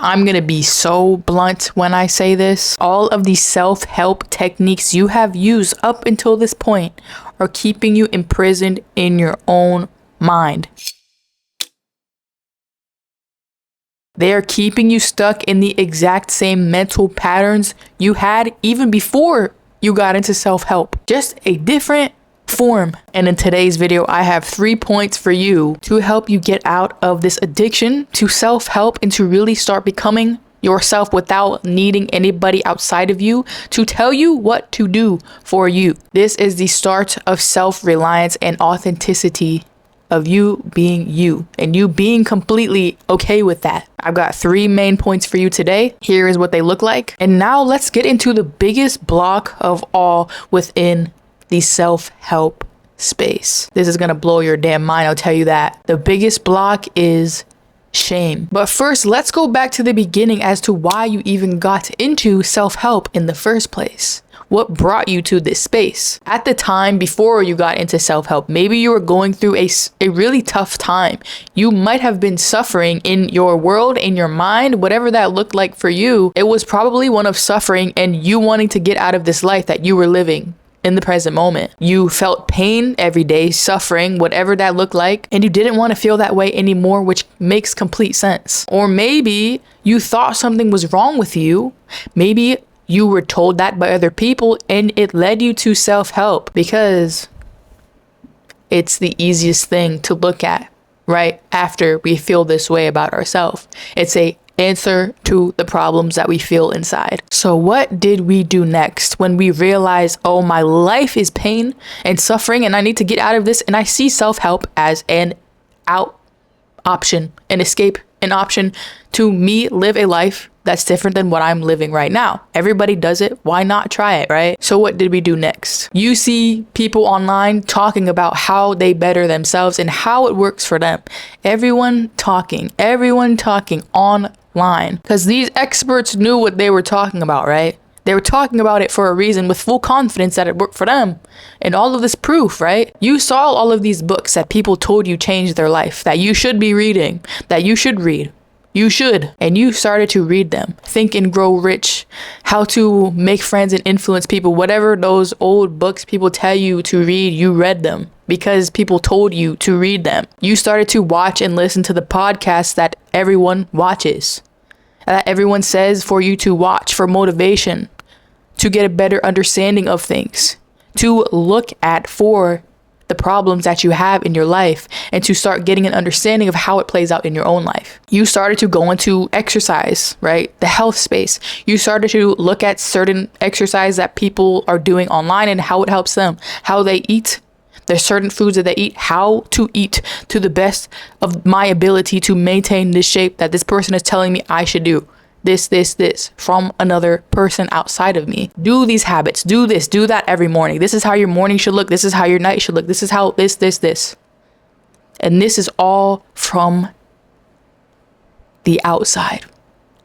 I'm gonna be so blunt when I say this. All of the self-help techniques you have used up until this point are keeping you imprisoned in your own mind. They are keeping you stuck in the exact same mental patterns you had even before you got into self-help. Just a different form. And in today's video, I have 3 points for you to help you get out of this addiction to self-help and to really start becoming yourself without needing anybody outside of you to tell you what to do for you. This is the start of self-reliance and authenticity, of you being you and you being completely okay with that. I've got 3 main points for you today. Here is what they look like. And now let's get into the biggest block of all within the self-help space. This is gonna blow your damn mind, I'll tell you that. The biggest block is shame. But first, let's go back to the beginning as to why you even got into self-help in the first place. What brought you to this space? At the time before you got into self-help, maybe you were going through a really tough time. You might have been suffering in your world, in your mind, whatever that looked like for you. It was probably one of suffering and you wanting to get out of this life that you were living in the present moment. You felt pain every day, suffering, whatever that looked like, and you didn't want to feel that way anymore, which makes complete sense. Or maybe you thought something was wrong with you. Maybe you were told that by other people and it led you to self-help because it's the easiest thing to look at right after we feel this way about ourselves. It's a answer to the problems that we feel inside. So what did we do next when we realized, oh, my life is pain and suffering and I need to get out of this, and I see self-help as an option, an escape, an option to me live a life that's different than what I'm living right now. Everybody does it. Why not try it, right? So what did we do next? You see people online talking about how they better themselves and how it works for them. Everyone talking online, because these experts knew what they were talking about, right? They were talking about it for a reason with full confidence that it worked for them. And all of this proof, right? You saw all of these books that people told you changed their life, that you should be reading, that you should read. You should. And you started to read them. Think and Grow Rich, How to Make Friends and Influence People, whatever those old books people tell you to read, you read them because people told you to read them. You started to watch and listen to the podcasts that everyone watches, that everyone says for you to watch for motivation, to get a better understanding of things, to look at for the problems that you have in your life, and to start getting an understanding of how it plays out in your own life. You started to go into exercise, right? The health space. You started to look at certain exercise that people are doing online and how it helps them, how they eat. There's certain foods that they eat, how to eat to the best of my ability to maintain this shape that this person is telling me I should do. This from another person outside of me. Do these habits, do this, do that every morning. This is how your morning should look. This is how your night should look. This is how this. And this is all from the outside.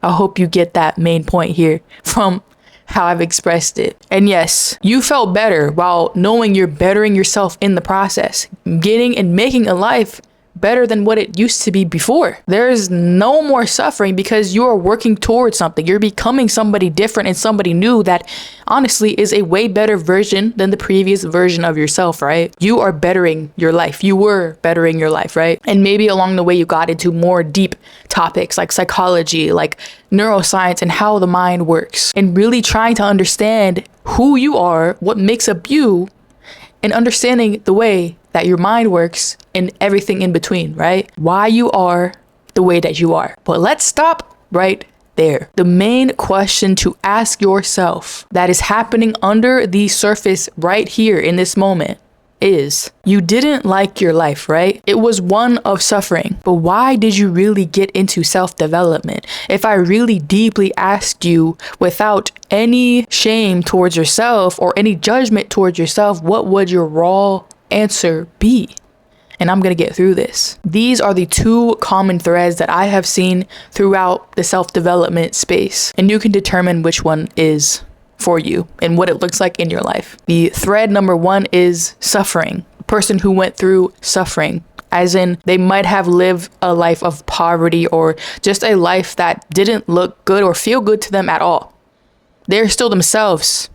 I hope you get that main point here from how I've expressed it. And yes, you felt better while knowing you're bettering yourself in the process, getting and making a life better than what it used to be before. There's no more suffering because you are working towards something. You're becoming somebody different and somebody new that honestly is a way better version than the previous version of yourself, right? You are bettering your life. You were bettering your life, right? And maybe along the way you got into more deep topics like psychology, like neuroscience and how the mind works, and really trying to understand who you are, what makes up you, and understanding the way that your mind works and everything in between, right? Why you are the way that you are. But let's stop right there. The main question to ask yourself that is happening under the surface right here in this moment is, you didn't like your life, right? It was one of suffering, but why did you really get into self-development? If I really deeply asked you without any shame towards yourself or any judgment towards yourself, what would your raw answer be? And I'm going to get through this. These are the 2 common threads that I have seen throughout the self-development space, and you can determine which one is for you and what it looks like in your life. The thread number 1 is suffering. A person who went through suffering, As in, they might have lived a life of poverty or just a life that didn't look good or feel good to them at all. They're still themselves,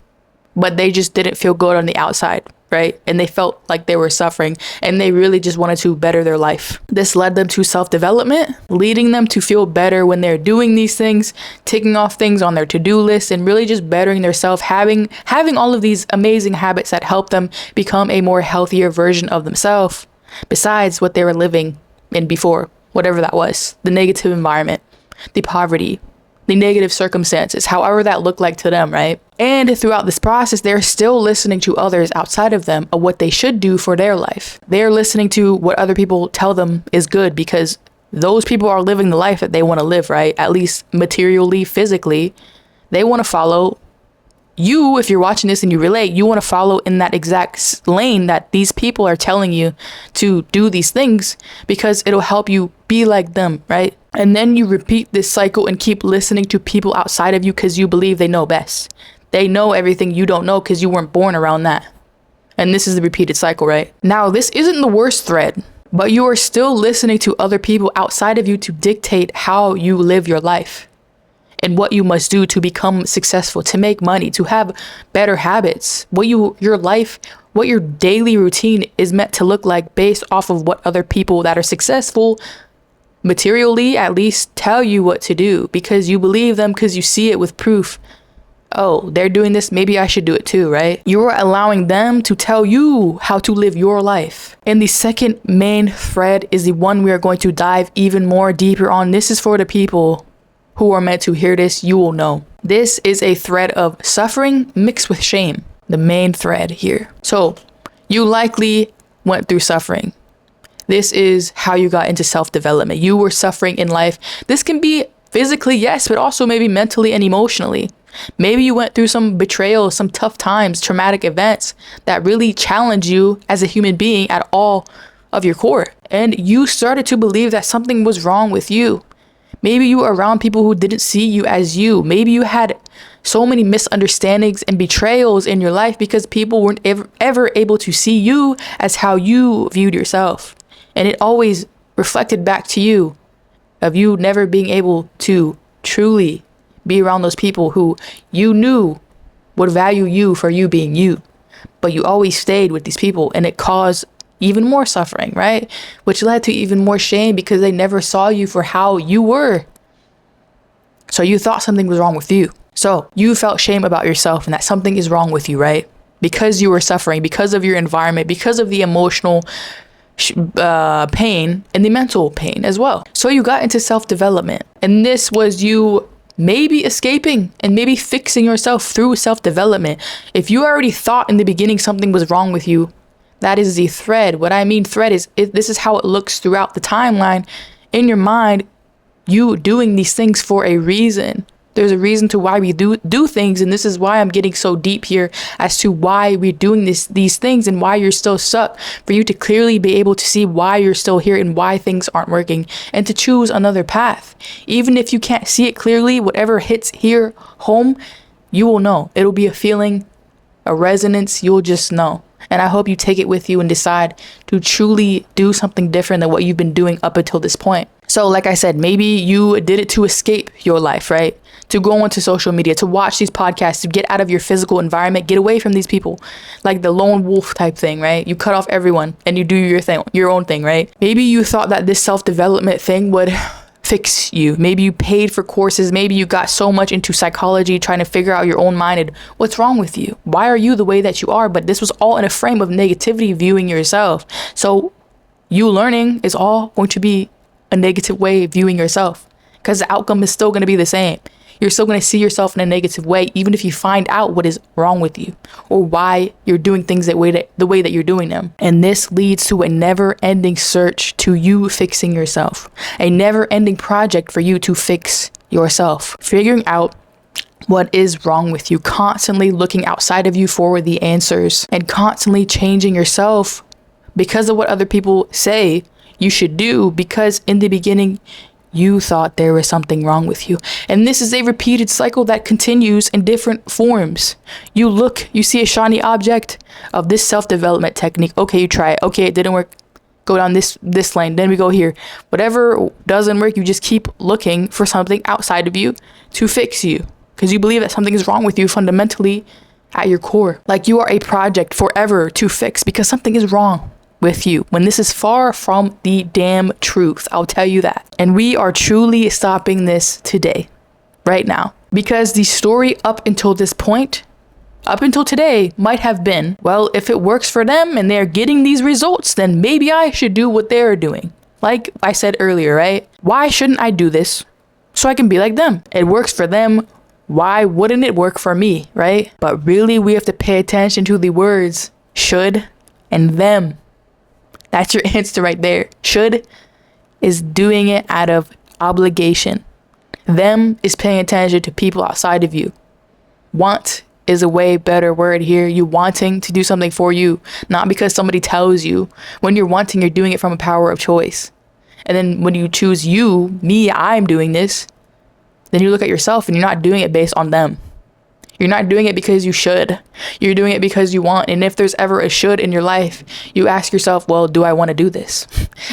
but they just didn't feel good on the outside, right? And they felt like they were suffering and they really just wanted to better their life. This led them to self-development, leading them to feel better when they're doing these things, ticking off things on their to-do list, and really just bettering themselves, having all of these amazing habits that help them become a more healthier version of themselves, besides what they were living in before, whatever that was, the negative environment, the poverty, the negative circumstances, however that looked like to them, right? And throughout this process, they're still listening to others outside of them of what they should do for their life. They're listening to what other people tell them is good because those people are living the life that they want to live, right? At least materially, physically. They want to follow you. If you're watching this and you relate, you want to follow in that exact lane that these people are telling you to do these things because it'll help you be like them, right? And then you repeat this cycle and keep listening to people outside of you because you believe they know best. They know everything you don't know because you weren't born around that. And this is the repeated cycle, right? Now, this isn't the worst thread, but you are still listening to other people outside of you to dictate how you live your life and what you must do to become successful, to make money, to have better habits, what your daily routine is meant to look like based off of what other people that are successful materially at least tell you what to do because you believe them because you see it with proof. Oh, they're doing this, maybe I should do it too, right? You're allowing them to tell you how to live your life. And the second main thread is the one we are going to dive even more deeper on. This is for the people who are meant to hear this. You will know. This is a thread of suffering mixed with shame, the main thread here. So you likely went through suffering. This is how you got into self-development. You were suffering in life. This can be physically, yes, but also maybe mentally and emotionally. Maybe you went through some betrayal, some tough times, traumatic events that really challenge you as a human being at all of your core. And you started to believe that something was wrong with you. Maybe you were around people who didn't see you as you. Maybe you had so many misunderstandings and betrayals in your life because people weren't ever able to see you as how you viewed yourself. And it always reflected back to you of you never being able to truly be around those people who you knew would value you for you being you. But you always stayed with these people and it caused even more suffering, right? Which led to even more shame because they never saw you for how you were. So you thought something was wrong with you. So you felt shame about yourself and that something is wrong with you, right? Because you were suffering, because of your environment, because of the emotional pain and the mental pain as well. So you got into self-development, and this was you maybe escaping and maybe fixing yourself through self-development. If you already thought in the beginning something was wrong with you, that is the thread. What I mean thread is this is how it looks throughout the timeline in your mind. You doing these things for a reason. There's a reason to why we do things, and this is why I'm getting so deep here as to why we're doing these things and why you're still stuck, for you to clearly be able to see why you're still here and why things aren't working and to choose another path. Even if you can't see it clearly, whatever hits here home, you will know. It'll be a feeling, a resonance, you'll just know. And I hope you take it with you and decide to truly do something different than what you've been doing up until this point. So like I said, maybe you did it to escape your life, right? To go onto social media, to watch these podcasts, to get out of your physical environment, get away from these people, like the lone wolf type thing, right? You cut off everyone and you do your own thing, right? Maybe you thought that this self-development thing would fix you. Maybe you paid for courses. Maybe you got so much into psychology, trying to figure out your own mind and what's wrong with you. Why are you the way that you are? But this was all in a frame of negativity, viewing yourself. So you learning is all going to be a negative way of viewing yourself, because the outcome is still going to be the same. You're still going to see yourself in a negative way, even if you find out what is wrong with you or why you're doing things the way that you're doing them. And this leads to a never-ending search to you fixing yourself, a never-ending project for you to fix yourself, figuring out what is wrong with you, constantly looking outside of you for the answers, and constantly changing yourself because of what other people say you should do, because in the beginning you thought there was something wrong with you. And this is a repeated cycle that continues in different forms. You see a shiny object of this self-development technique. Okay, you try it. Okay, it didn't work. go down this lane, then we go here. Whatever doesn't work, you just keep looking for something outside of you to fix you, because you believe that something is wrong with you fundamentally at your core. Like you are a project forever to fix because something is wrong with you, when this is far from the damn truth. I'll tell you that. And we are truly stopping this today, right now, because the story up until this point, up until today, might have been, well, if it works for them and they're getting these results, then maybe I should do what they're doing. Like I said earlier, right? Why shouldn't I do this so I can be like them? It works for them. Why wouldn't it work for me, right? But really, we have to pay attention to the words should and them. That's your answer right there. Should is doing it out of obligation. Them is paying attention to people outside of you. Want is a way better word here. You wanting to do something for you, not because somebody tells you. When you're wanting, you're doing it from a power of choice. And then when you choose you, me, I'm doing this, then you look at yourself and you're not doing it based on them. You're not doing it because you should. You're doing it because you want. And if there's ever a should in your life, you ask yourself, well, do I want to do this?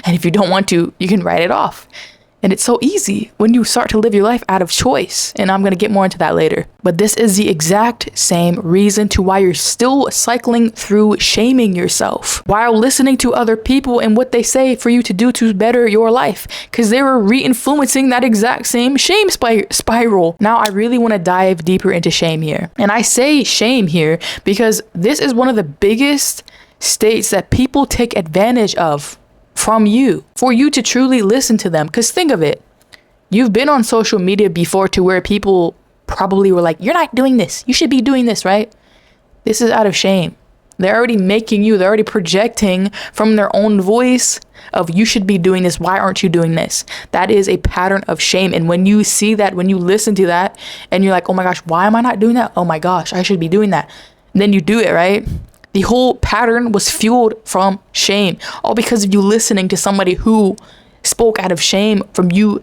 And if you don't want to, you can write it off. And it's so easy when you start to live your life out of choice. And I'm going to get more into that later. But this is the exact same reason to why you're still cycling through shaming yourself while listening to other people and what they say for you to do to better your life. Because they were re-influencing that exact same shame spiral. Now, I really want to dive deeper into shame here. And I say shame here because this is one of the biggest states that people take advantage of from you, for you to truly listen to them. Because think of it, you've been on social media before to where people probably were like, you're not doing this, you should be doing this, right? This is out of shame. They're already making you, they're already projecting from their own voice of you should be doing this, why aren't you doing this? That is a pattern of shame. And when you see that, when you listen to that and you're like, oh my gosh, why am I not doing that? Oh my gosh, I should be doing that. And then you do it, right? The whole pattern was fueled from shame, all because of you listening to somebody who spoke out of shame from you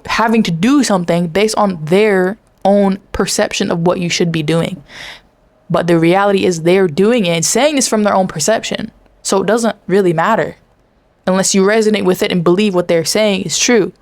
having to do something based on their own perception of what you should be doing. But the reality is they're doing it and saying this from their own perception. So it doesn't really matter unless you resonate with it and believe what they're saying is true.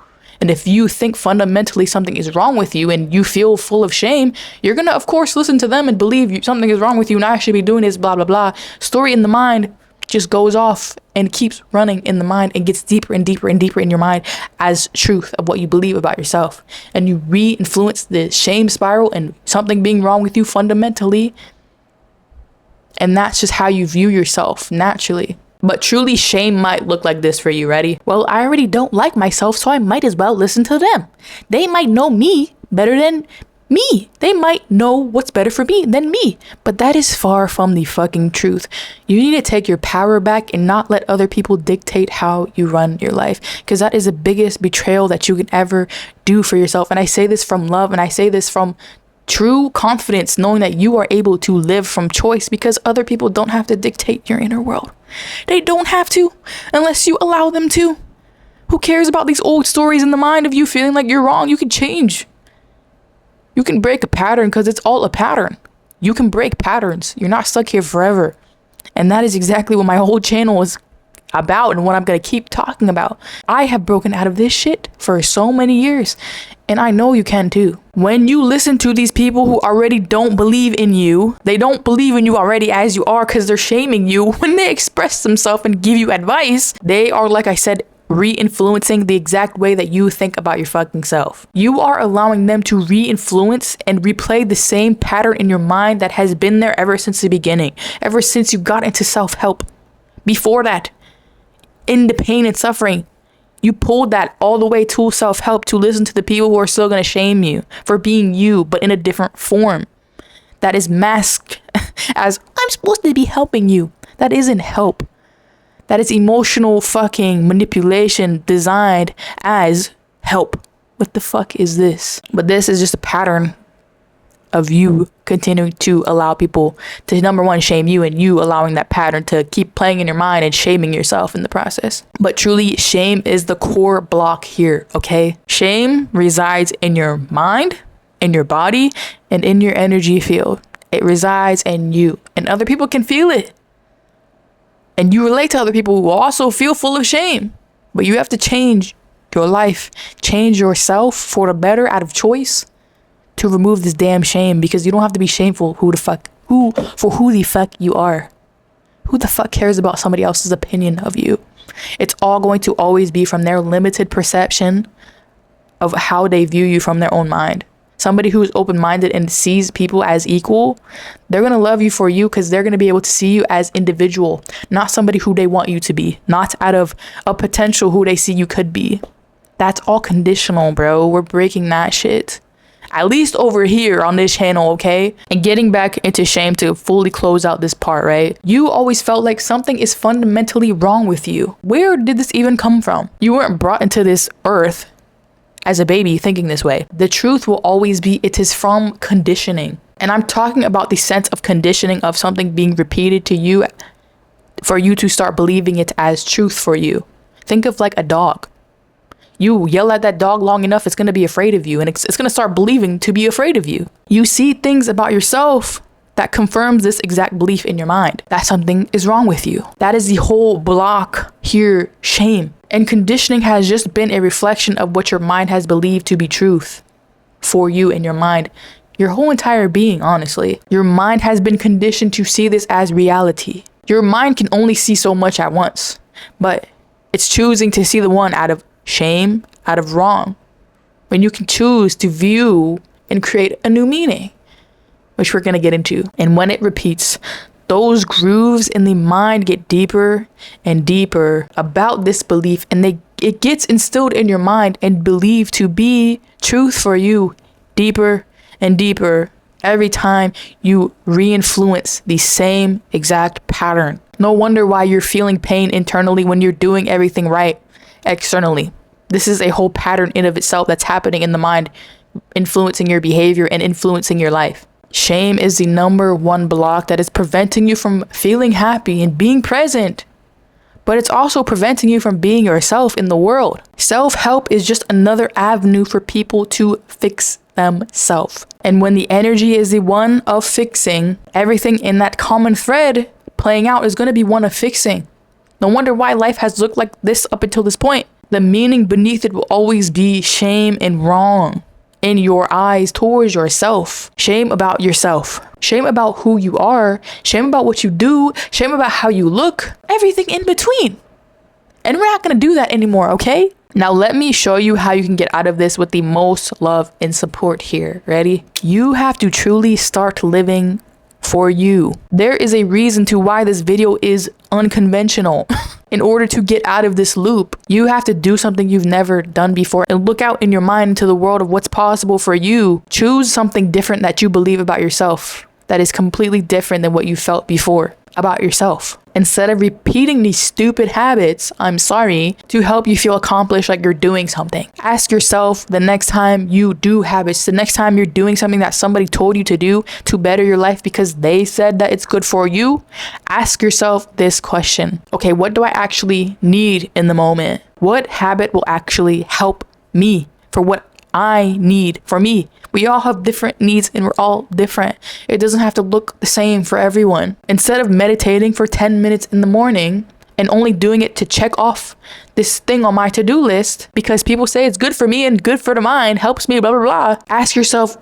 And if you think fundamentally something is wrong with you and you feel full of shame, you're going to, of course, listen to them and believe something is wrong with you and I should be doing this, blah, blah, blah. Story in the mind just goes off and keeps running in the mind and gets deeper and deeper and deeper in your mind as truth of what you believe about yourself. And you re-influence the shame spiral and something being wrong with you fundamentally. And that's just how you view yourself naturally. But truly, shame might look like this for you. Ready? Well, I already don't like myself, so I might as well listen to them. They might know me better than me. They might know what's better for me than me. But that is far from the fucking truth. You need to take your power back and not let other people dictate how you run your life. Because that is the biggest betrayal that you can ever do for yourself. And I say this from love, and I say this from true confidence, knowing that you are able to live from choice because other people don't have to dictate your inner world. They don't have to unless you allow them to. Who cares about these old stories in the mind of you feeling like you're wrong? You can change. You can break a pattern because it's all a pattern. You can break patterns. You're not stuck here forever. And that is exactly what my whole channel is about and what I'm going to keep talking about. I have broken out of this shit for so many years. And I know you can too. When you listen to these people who already don't believe in you, they don't believe in you already as you are because they're shaming you. When they express themselves and give you advice, they are, like I said, re-influencing the exact way that you think about your fucking self. You are allowing them to re-influence and replay the same pattern in your mind that has been there ever since the beginning, ever since you got into self-help. Before that, in the pain and suffering, you pulled that all the way to self-help to listen to the people who are still going to shame you for being you, but in a different form. That is masked as, I'm supposed to be helping you. That isn't help. That is emotional fucking manipulation designed as help. What the fuck is this? But this is just a pattern of you continuing to allow people to, number one, shame you, and you allowing that pattern to keep playing in your mind and shaming yourself in the process. But truly, shame is the core block here, okay? Shame resides in your mind, in your body, and in your energy field. It resides in you, and other people can feel it. And you relate to other people who also feel full of shame. But you have to change your life, change yourself for the better out of choice to remove this damn shame, because you don't have to be shameful for who the fuck you are. Who the fuck cares about somebody else's opinion of you? It's all going to always be from their limited perception of how they view you from their own mind. Somebody who's open-minded and sees people as equal, they're going to love you for you because they're going to be able to see you as individual, not somebody who they want you to be, not out of a potential who they see you could be. That's all conditional, bro. We're breaking that shit. At least over here on this channel, okay? And getting back into shame to fully close out this part, right? You always felt like something is fundamentally wrong with you. Where did this even come from? You weren't brought into this earth as a baby thinking this way. The truth will always be it is from conditioning. And I'm talking about the sense of conditioning of something being repeated to you for you to start believing it as truth for you. Think of like a dog. You yell at that dog long enough, it's going to be afraid of you, and it's going to start believing to be afraid of you. You see things about yourself that confirms this exact belief in your mind, that something is wrong with you. That is the whole block here, shame. And conditioning has just been a reflection of what your mind has believed to be truth for you in your mind. Your whole entire being, honestly. Your mind has been conditioned to see this as reality. Your mind can only see so much at once, but it's choosing to see the one out of shame, out of wrong, when you can choose to view and create a new meaning, which we're going to get into. And when it repeats, those grooves in the mind get deeper and deeper about this belief, and it gets instilled in your mind and believed to be truth for you deeper and deeper every time you re-influence the same exact pattern. No wonder why you're feeling pain internally when you're doing everything right externally. This is a whole pattern in of itself that's happening in the mind, influencing your behavior and influencing your life. Shame is the number one block that is preventing you from feeling happy and being present. But it's also preventing you from being yourself in the world. Self-help is just another avenue for people to fix themselves. And when the energy is the one of fixing, everything in that common thread playing out is going to be one of fixing. No wonder why life has looked like this up until this point. The meaning beneath it will always be shame and wrong in your eyes towards yourself. Shame about yourself. Shame about who you are. Shame about what you do. Shame about how you look. Everything in between. And we're not going to do that anymore, okay? Now let me show you how you can get out of this with the most love and support here. Ready? You have to truly start living for you. There is a reason to why this video is unconventional. In order to get out of this loop, you have to do something you've never done before and look out in your mind into the world of what's possible for you. Choose something different that you believe about yourself that is completely different than what you felt before about yourself. Instead of repeating these stupid habits, I'm sorry, to help you feel accomplished like you're doing something. Ask yourself the next time you do habits, the next time you're doing something that somebody told you to do to better your life because they said that it's good for you, ask yourself this question. Okay, what do I actually need in the moment? What habit will actually help me for what I need for me? We all have different needs and we're all different. It doesn't have to look the same for everyone. Instead of meditating for 10 minutes in the morning and only doing it to check off this thing on my to-do list because people say it's good for me and good for the mind, helps me, blah, blah, blah. Ask yourself,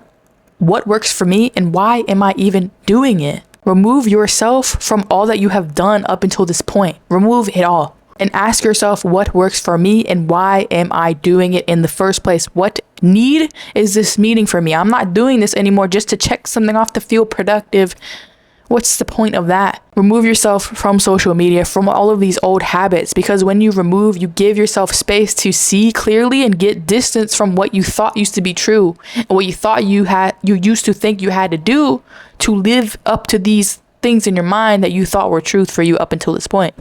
what works for me and why am I even doing it? Remove yourself from all that you have done up until this point. Remove it all. And ask yourself what works for me and why am I doing it in the first place? What need is this meeting for me? I'm not doing this anymore just to check something off to feel productive. What's the point of that? Remove yourself from social media, from all of these old habits, because when you remove, you give yourself space to see clearly and get distance from what you thought used to be true and what you thought you used to think you had to do to live up to these things in your mind that you thought were truth for you up until this point.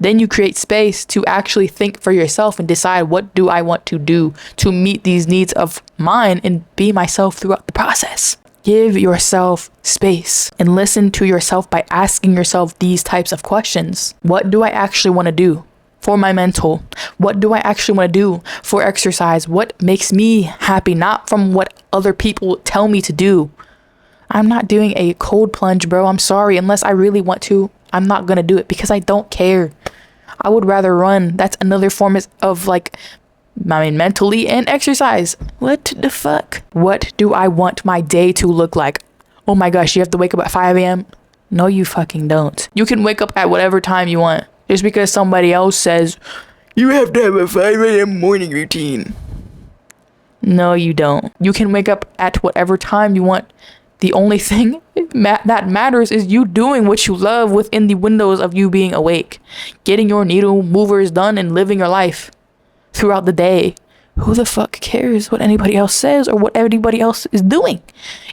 Then you create space to actually think for yourself and decide, what do I want to do to meet these needs of mine and be myself throughout the process? Give yourself space and listen to yourself by asking yourself these types of questions. What do I actually want to do for my mental? What do I actually want to do for exercise? What makes me happy? Not from what other people tell me to do. I'm not doing a cold plunge, bro. I'm sorry, unless I really want to. I'm not gonna do it because I don't care. I would rather run. That's another form of like, I mean, mentally and exercise. What the fuck? What do I want my day to look like? Oh my gosh, you have to wake up at 5 a.m. No, you fucking don't. You can wake up at whatever time you want. Just because somebody else says, you have to have a 5 a.m. morning routine. No, you don't. You can wake up at whatever time you want. The only thing that matters is you doing what you love within the windows of you being awake. Getting your needle movers done and living your life throughout the day. Who the fuck cares what anybody else says or what anybody else is doing?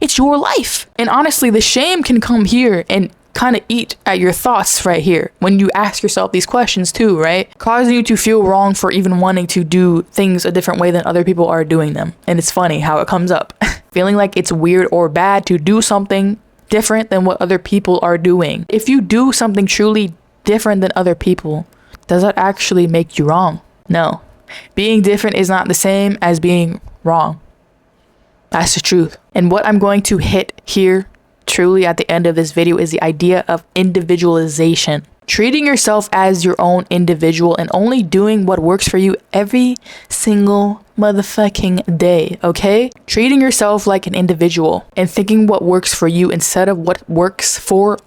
It's your life. And honestly, the shame can come here and kind of eat at your thoughts right here when you ask yourself these questions too, right? Causing you to feel wrong for even wanting to do things a different way than other people are doing them. And it's funny how it comes up. Feeling like it's weird or bad to do something different than what other people are doing. If you do something truly different than other people, does that actually make you wrong? No. Being different is not the same as being wrong. That's the truth. And what I'm going to hit here truly at the end of this video is the idea of individualization. Treating yourself as your own individual and only doing what works for you every single motherfucking day, okay? Treating yourself like an individual and thinking what works for you instead of what works for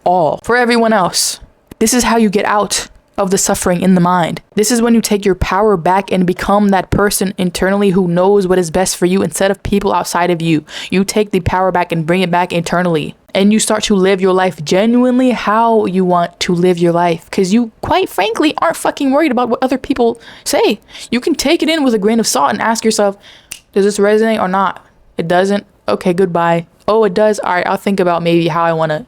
everyone else. This is how you get out of the suffering in the mind. This is when you take your power back and become that person internally who knows what is best for you instead of people outside of you. You take the power back and bring it back internally. And you start to live your life genuinely how you want to live your life. Because you, quite frankly, aren't fucking worried about what other people say. You can take it in with a grain of salt and ask yourself, does this resonate or not? It doesn't? Okay, goodbye. Oh, it does? All right, I'll think about maybe how I want to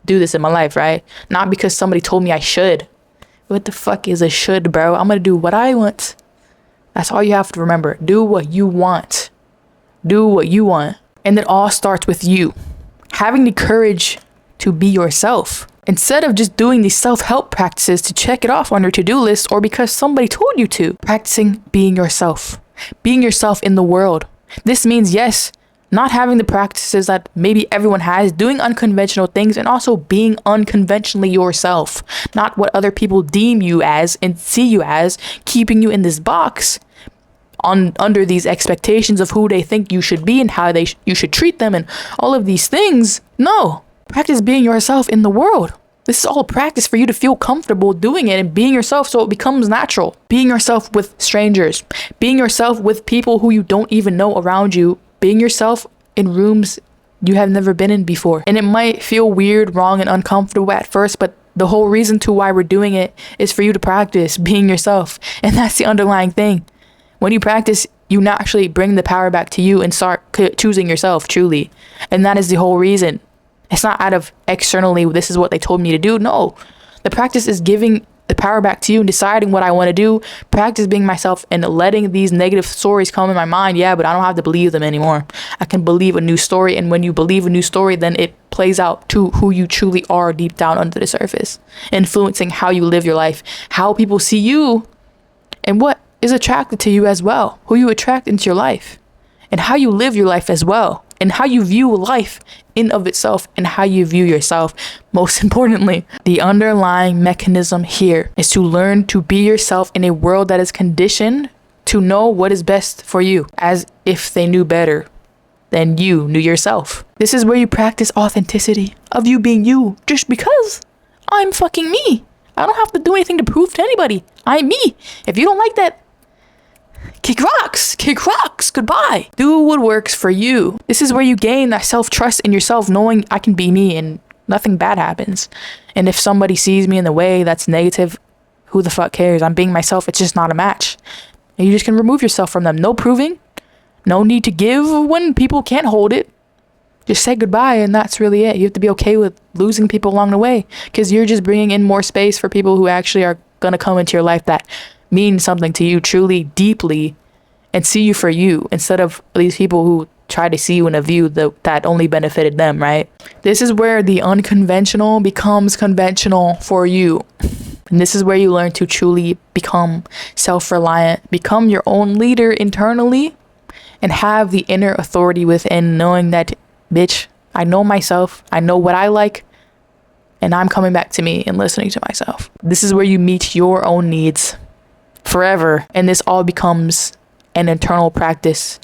do this in my life, right? Not because somebody told me I should. What the fuck is a should, bro? I'm gonna do what I want. That's all you have to remember. Do what you want. Do what you want. And it all starts with you. Having the courage to be yourself. Instead of just doing these self-help practices to check it off on your to-do list or because somebody told you to. Practicing being yourself. Being yourself in the world. This means, yes, not having the practices that maybe everyone has, doing unconventional things, and also being unconventionally yourself. Not what other people deem you as and see you as, keeping you in this box under these expectations of who they think you should be and how you should treat them and all of these things. No, practice being yourself in the world. This is all practice for you to feel comfortable doing it and being yourself so it becomes natural. Being yourself with strangers, being yourself with people who you don't even know around you, being yourself in rooms you have never been in before. And it might feel weird, wrong, and uncomfortable at first, but the whole reason to why we're doing it is for you to practice being yourself. And that's the underlying thing. When you practice, you naturally bring the power back to you and start choosing yourself truly. And that is the whole reason. It's not out of externally, this is what they told me to do. No, the practice is giving the power back to you and deciding what I want to do. Practice being myself and letting these negative stories come in my mind. Yeah, but I don't have to believe them anymore. I can believe a new story. And when you believe a new story, then it plays out to who you truly are deep down under the surface, influencing how you live your life, how people see you, and what is attracted to you as well, who you attract into your life, and how you live your life as well, and how you view life in of itself, and how you view yourself. Most importantly, the underlying mechanism here is to learn to be yourself in a world that is conditioned to know what is best for you, as if they knew better than you knew yourself. This is where you practice authenticity of you being you, just because I'm fucking me. I don't have to do anything to prove to anybody. I'm me. If you don't like that, kick rocks, goodbye. Do what works for you. This is where you gain that self-trust in yourself, knowing I can be me and nothing bad happens. And if somebody sees me in the way that's negative, who the fuck cares? I'm being myself. It's just not a match. And you just can remove yourself from them. No proving. No need to give when people can't hold it. Just say goodbye, and that's really it. You have to be okay with losing people along the way, because you're just bringing in more space for people who actually are going to come into your life that mean something to you truly, deeply, and see you for you, instead of these people who try to see you in a view that only benefited them, right? This is where the unconventional becomes conventional for you. And this is where you learn to truly become self-reliant, become your own leader internally, and have the inner authority within, knowing that, bitch, I know myself, I know what I like, and I'm coming back to me and listening to myself. This is where you meet your own needs forever, and this all becomes an internal practice.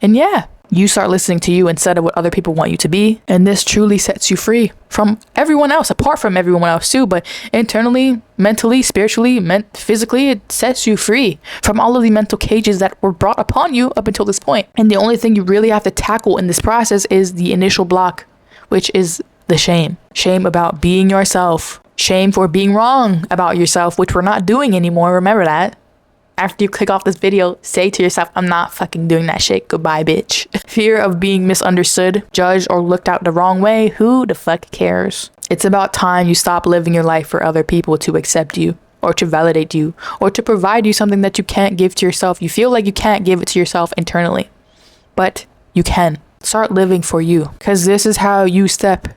And yeah, you start listening to you instead of what other people want you to be, and this truly sets you free from everyone else, apart from everyone else too, but internally, mentally, spiritually, physically, it sets you free from all of the mental cages that were brought upon you up until this point. And the only thing you really have to tackle in this process is the initial block, which is the shame about being yourself, shame for being wrong about yourself, which we're not doing anymore. Remember that. After you click off this video, say to yourself, I'm not fucking doing that shit. Goodbye, bitch. Fear of being misunderstood, judged, or looked at the wrong way. Who the fuck cares? It's about time you stop living your life for other people to accept you, or to validate you, or to provide you something that you can't give to yourself. You feel like you can't give it to yourself internally, but you can. Start living for you, because this is how you step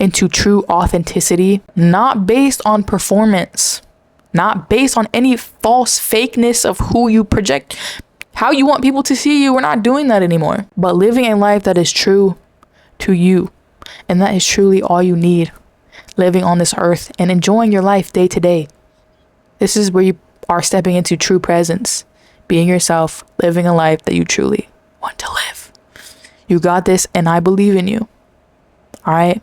into true authenticity, not based on performance, not based on any false fakeness of who you project, how you want people to see you. We're not doing that anymore, but living a life that is true to you. And that is truly all you need, living on this earth and enjoying your life day to day. This is where you are stepping into true presence, being yourself, living a life that you truly want to live. You got this, and I believe in you. All right.